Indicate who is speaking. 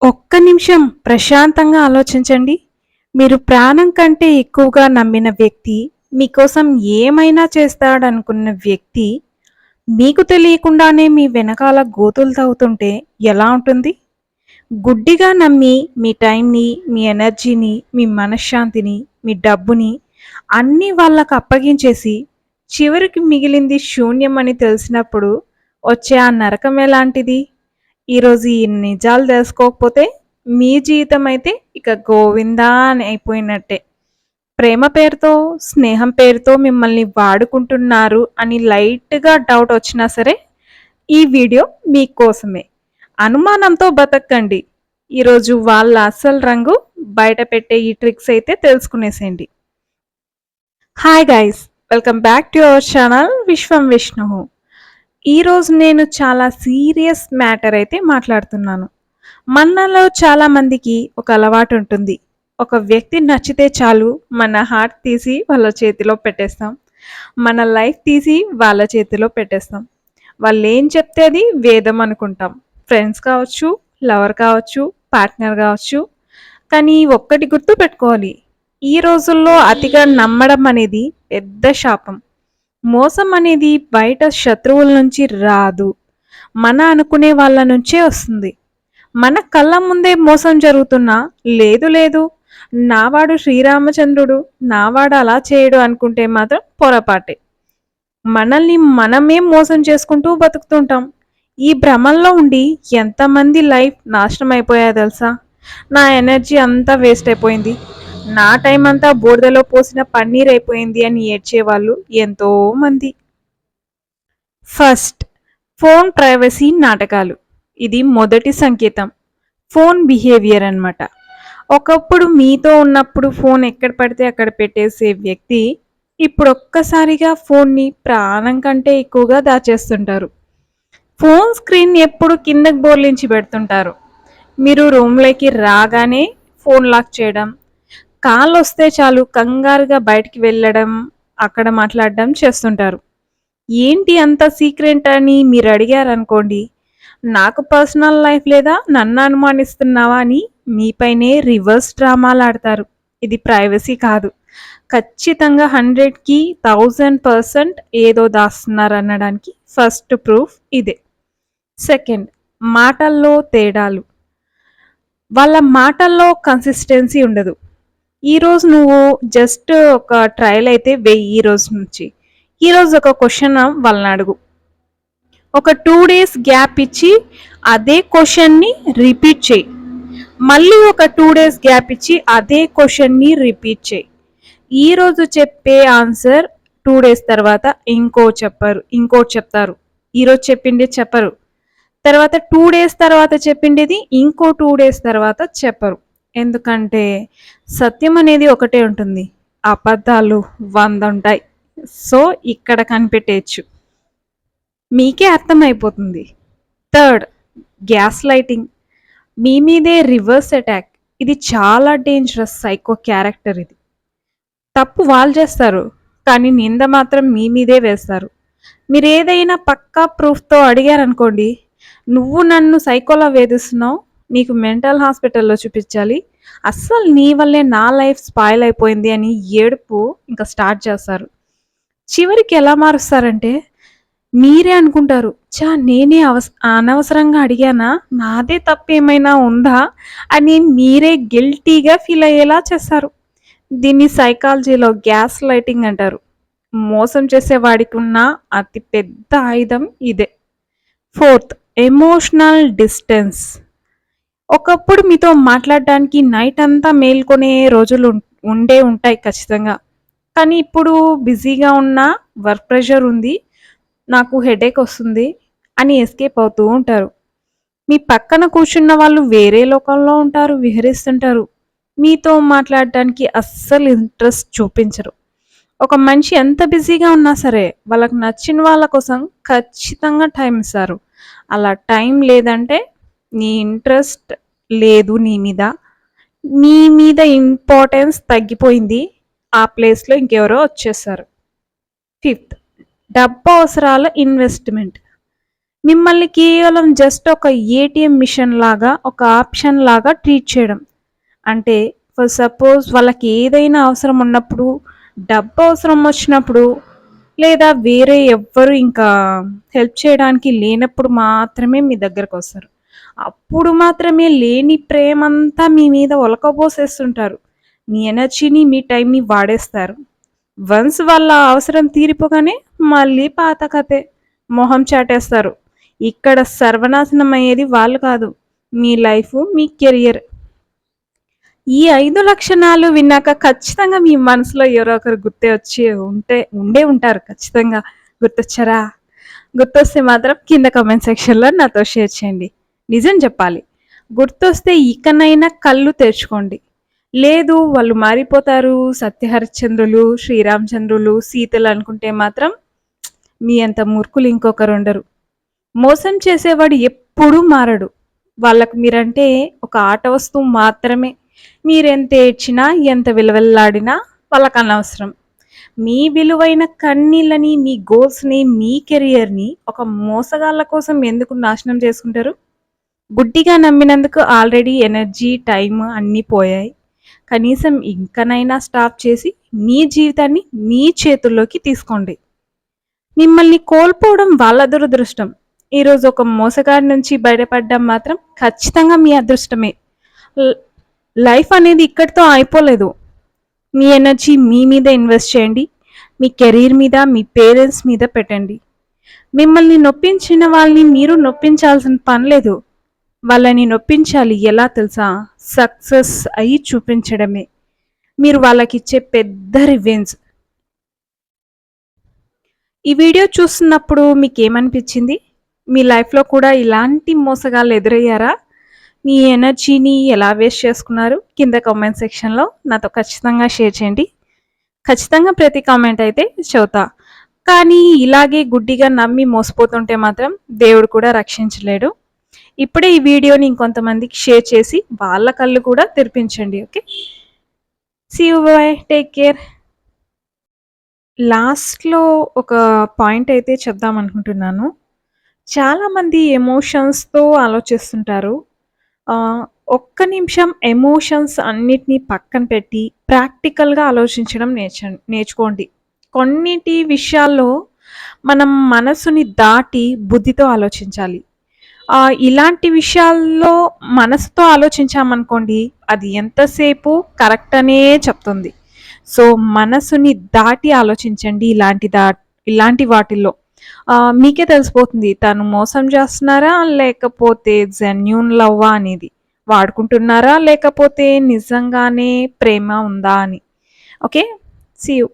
Speaker 1: ఒక్క నిమిషం ప్రశాంతంగా ఆలోచించండి. మీరు ప్రాణం కంటే ఎక్కువగా నమ్మిన వ్యక్తి, మీకోసం ఏమైనా చేస్తాడనుకున్న వ్యక్తి, మీకు తెలియకుండానే మీ వెనకాల గోతులు తవ్వుతుంటే ఎలా ఉంటుంది? గుడ్డిగా నమ్మి మీ టైంని, మీ ఎనర్జీని, మీ మనశ్శాంతిని, మీ డబ్బుని అన్నీ వాళ్ళకి అప్పగించేసి, చివరికి మిగిలింది శూన్యం అని తెలిసినప్పుడు వచ్చే ఆ నరకం ఎలాంటిది? ఈరోజు ఈ నిజాలు తెలుసుకోకపోతే మీ జీవితం అయితే ఇక గోవిందా అని అయిపోయినట్టే. ప్రేమ పేరుతో, స్నేహం పేరుతో మిమ్మల్ని వాడుకుంటున్నారు అని లైట్‌గా డౌట్ వచ్చినా సరే, ఈ వీడియో మీకోసమే. అనుమానంతో బతకండి. ఈరోజు వాళ్ళ అసలు రంగు బయట పెట్టే ఈ ట్రిక్స్ అయితే తెలుసుకునేసేయండి. Hi guys! Welcome back to our channel Vishwam Vishnu. ఈరోజు నేను చాలా సీరియస్ మ్యాటర్ అయితే మాట్లాడుతున్నాను. మనలో చాలామందికి ఒక అలవాటు ఉంటుంది. ఒక వ్యక్తి నచ్చితే చాలు మన హార్ట్ తీసి వాళ్ళ చేతిలో పెట్టేస్తాం. మన లైఫ్ తీసి వాళ్ళ చేతిలో పెట్టేస్తాం. వాళ్ళు ఏం చెప్తే అది వేదం అనుకుంటాం. ఫ్రెండ్స్ కావచ్చు, లవర్ కావచ్చు, పార్ట్నర్ కావచ్చు. కానీ ఒక్కటి గుర్తు పెట్టుకోవాలి. ఈ రోజుల్లో అతిగా నమ్మడం అనేది పెద్ద శాపం. మోసం అనేది బయట శత్రువుల నుంచి రాదు. మన అనుకునే వాళ్ళ నుంచే వస్తుంది. మన కళ్ళ ముందే మోసం జరుగుతున్నా లేదు లేదు నావాడు శ్రీరామచంద్రుడు, నావాడు అలా చేయడు అనుకుంటే మాత్రం పొరపాటే. మనల్ని మనమే మోసం చేసుకుంటూ బతుకుతుంటాం. ఈ భ్రమంలో ఉండి ఎంతమంది లైఫ్ నాశనం అయిపోయా తెలుసా? నా ఎనర్జీ అంతా వేస్ట్ అయిపోయింది, నా టైం అంతా బూడిదలో పోసిన పన్నీర్ అయిపోయింది అని ఏడ్చేవాళ్ళు ఎంతో మంది. ఫస్ట్, ఫోన్ ప్రైవసీ నాటకాలు. ఇది మొదటి సంకేతం. ఫోన్ బిహేవియర్ అన్నమాట. ఒకప్పుడు మీతో ఉన్నప్పుడు ఫోన్ ఎక్కడ పడితే అక్కడ పెట్టేసే వ్యక్తి ఇప్పుడు ఒక్కసారిగా ఫోన్ని ప్రాణం కంటే ఎక్కువగా దాచేస్తుంటారు. ఫోన్ స్క్రీన్ ఎప్పుడు కిందకి బోర్లించి పెడుతుంటారు. మీరు రూమ్లోకి రాగానే ఫోన్ లాక్ చేయడం, కాల్ వస్తే చాలు కంగారుగా బయటికి వెళ్ళడం, అక్కడ మాట్లాడడం చేస్తుంటారు. ఏంటి అంత సీక్రెట్ అని మీరు అడిగారనుకోండి, నాకు పర్సనల్ లైఫ్ లేదా, నన్ను అనుమానిస్తున్నావా అని మీపైనే రివర్స్ డ్రామాలు ఆడతారు. ఇది ప్రైవసీ కాదు. ఖచ్చితంగా 100కి 1000% ఏదో దాస్తున్నారు అనడానికి ఫస్ట్ ప్రూఫ్ ఇదే. సెకండ్, మాటల్లో తేడాలు. వాళ్ళ మాటల్లో కన్సిస్టెన్సీ ఉండదు. ఈరోజు నువ్వు జస్ట్ ఒక ట్రయల్ అయితే వెయ్యి. ఈ రోజు నుంచి ఈరోజు ఒక క్వశ్చన్ వాళ్ళని అడుగు. ఒక 2 days గ్యాప్ ఇచ్చి అదే క్వశ్చన్ని రిపీట్ చేయి. మళ్ళీ ఒక 2 days గ్యాప్ ఇచ్చి అదే క్వశ్చన్ని రిపీట్ చేయి. ఈరోజు చెప్పే ఆన్సర్ 2 days తర్వాత ఇంకోటి చెప్తారు. ఈరోజు చెప్పింది చెప్పరు. తర్వాత 2 days తర్వాత చెప్పిండేది ఇంకో 2 days తర్వాత చెప్పరు. ఎందుకంటే సత్యం అనేది ఒకటే ఉంటుంది, అబద్ధాలు 100 ఉంటాయి. సో ఇక్కడ కనిపెట్టేయచ్చు, మీకే అర్థమైపోతుంది. Third, gas lighting. మీ మీదే రివర్స్ అటాక్. ఇది చాలా డేంజరస్ సైకో క్యారెక్టర్. ఇది తప్పు వాళ్ళు చేస్తారు, కానీ నింద మాత్రం మీ మీదే వేస్తారు. మీరు ఏదైనా పక్కా ప్రూఫ్తో అడిగారనుకోండి, నువ్వు నన్ను సైకోలా వేధిస్తున్నావు, నీకు మెంటల్ హాస్పిటల్లో చూపించాలి, అస్సలు నీ వల్లే నా లైఫ్ స్పాయిల్ అయిపోయింది అని ఏడుపు ఇంకా స్టార్ట్ చేస్తారు. చివరికి ఎలా మారుస్తారంటే, మీరే అనుకుంటారు, చా నేనే అనవసరంగా అడిగానా, నాదే తప్పు ఏమైనా ఉందా అని మీరే గిల్టీగా ఫీల్ అయ్యేలా చేస్తారు. దీన్ని సైకాలజీలో గ్యాస్ లైటింగ్ అంటారు. మోసం చేసేవాడికి ఉన్న అతి పెద్ద ఆయుధం ఇదే. Fourth, emotional distance. ఒకప్పుడు మీతో మాట్లాడడానికి నైట్ అంతా మేల్కొనే రోజులు ఉంటాయి ఖచ్చితంగా. కానీ ఇప్పుడు బిజీగా ఉన్న, వర్క్ ప్రెషర్ ఉంది, నాకు హెడేక్ వస్తుంది అని ఎస్కేప్ అవుతూ ఉంటారు. మీ పక్కన కూర్చున్న వాళ్ళు వేరే లోకంలో ఉంటారు, విహరిస్తుంటారు. మీతో మాట్లాడడానికి అస్సలు ఇంట్రెస్ట్ చూపించరు. ఒక మనిషి ఎంత బిజీగా ఉన్నా సరే వాళ్ళకి నచ్చిన వాళ్ళ కోసం ఖచ్చితంగా టైం ఇస్తారు. అలా టైం లేదంటే నీ ఇంట్రెస్ట్ లేదు నీ మీద ఇంపార్టెన్స్ తగ్గిపోయింది, ఆ ప్లేస్లో ఇంకెవరో వచ్చేస్తారు. ఫిఫ్త్, డబ్బు అవసరాల ఇన్వెస్ట్మెంట్. మిమ్మల్ని కేవలం జస్ట్ ఒక ఏటీఎం మిషన్ లాగా, ఒక ఆప్షన్ లాగా ట్రీట్ చేయడం. అంటే ఫర్ సపోజ్ వాళ్ళకి ఏదైనా అవసరం ఉన్నప్పుడు, డబ్బు అవసరం వచ్చినప్పుడు, లేదా వేరే ఎవ్వరు ఇంకా హెల్ప్ చేయడానికి లేనప్పుడు మాత్రమే మీ దగ్గరకొస్తారు. అప్పుడు మాత్రమే లేని ప్రేమంతా మీ మీద ఒలకబోసేస్తుంటారు. మీ ఎనర్జీని, మీ టైంని వాడేస్తారు. వన్స్ వాళ్ళ అవసరం తీరిపోగానే మళ్ళీ పాత కథే. మొహం చాటేస్తారు. ఇక్కడ సర్వనాశనం అయ్యేది వాళ్ళు కాదు. మీ లైఫ్, మీ కెరియర్. ఈ 5 లక్షణాలు విన్నాక ఖచ్చితంగా మీ మనసులో ఎవరో ఒకరు గుర్తే వచ్చి ఉండే ఉంటారు ఖచ్చితంగా. గుర్తొచ్చారా? గుర్తొస్తే మాత్రం కింద కామెంట్ సెక్షన్‌లో నాతో షేర్ చేయండి. నిజం చెప్పాలి. గుర్తొస్తే ఇకనైనా కళ్ళు తెరుచుకోండి. లేదు వాళ్ళు మారిపోతారు, సత్యహరిశ్చంద్రులు, శ్రీరామచంద్రులు, సీతలు అనుకుంటే మాత్రం మీ అంత మూర్ఖులు ఇంకొకరుండరు. మోసం చేసేవాడు ఎప్పుడూ మారడు. వాళ్ళకి మీరంటే ఒక ఆట వస్తువు మాత్రమే. మీరెంత ఏడ్చినా, ఎంత విలవిల్లాడినా వాళ్ళకనవసరం. మీ విలువైన కన్నీళ్ళని, మీ గోల్స్‌ని, మీ కెరియర్‌ని ఒక మోసగాళ్ళ కోసం ఎందుకు నాశనం చేసుకుంటారు? గుడ్డిగా నమ్మినందుకు ఆల్రెడీ ఎనర్జీ, టైమ్ అన్నీ పోయాయి. కనీసం ఇంకనైనా స్టాప్ చేసి మీ జీవితాన్ని మీ చేతుల్లోకి తీసుకోండి. మిమ్మల్ని కోల్పోవడం వాళ్ళ దురదృష్టం. ఈరోజు ఒక మోసగాడి నుంచి బయటపడడం మాత్రం ఖచ్చితంగా మీ అదృష్టమే. ల్ లైఫ్ అనేది ఇక్కడితో అయిపోలేదు. మీ ఎనర్జీ మీ మీద ఇన్వెస్ట్ చేయండి. మీ కెరీర్ మీద, మీ పేరెంట్స్ మీద పెట్టండి. మిమ్మల్ని నొప్పించిన వాళ్ళని మీరు నొప్పించాల్సిన పని లేదు. వాళ్ళని నొప్పించాలి ఎలా తెలుసా? సక్సెస్ అయ్యి చూపించడమే. మీరు వాళ్ళకిచ్చే పెద్ద రివెంజ్. ఈ వీడియో చూస్తున్నప్పుడు మీకేమనిపించింది? మీ లైఫ్‌లో కూడా ఇలాంటి మోసగాళ్ళు ఎదురయ్యారా? మీ ఎనర్జీని ఎలా వేస్ట్ చేసుకున్నారు? కింద కామెంట్ సెక్షన్‌లో నాతో ఖచ్చితంగా షేర్ చేయండి. ఖచ్చితంగా ప్రతి కామెంట్ అయితే చదువుతా. కానీ ఇలాగే గుడ్డిగా నమ్మి మోసపోతుంటే మాత్రం దేవుడు కూడా రక్షించలేడు. ఇప్పుడే ఈ వీడియోని ఇంకొంతమందికి షేర్ చేసి వాళ్ళ కళ్ళు కూడా తెరిపించండి. Okay. See you. Bye. Take care. లాస్ట్‌లో ఒక పాయింట్ అయితే చెప్దామనుకుంటున్నాను. చాలామంది ఎమోషన్స్‌తో ఆలోచిస్తుంటారు. ఆహ్, ఒక్క నిమిషం ఎమోషన్స్ అన్నిటిని పక్కన పెట్టి ప్రాక్టికల్‌గా ఆలోచించడం నేర్చుకోండి. కొన్నిటి విషయాల్లో మనం మనసుని దాటి బుద్ధితో ఆలోచించాలి. ఇలాంటి విషయాల్లో మనసుతో ఆలోచించామనుకోండి, అది ఎంతసేపు కరెక్ట్ అనే చెప్తుంది. సో, మనసుని దాటి ఆలోచించండి ఇలాంటి వాటిల్లో. మీకే తెలిసిపోతుంది తను మోసం చేస్తున్నారా? లేకపోతే జెన్యూన్ లవ్వా అనేది. వాడుకుంటున్నారా? లేకపోతే నిజంగానే ప్రేమ ఉందా అని. ఓకే. See you.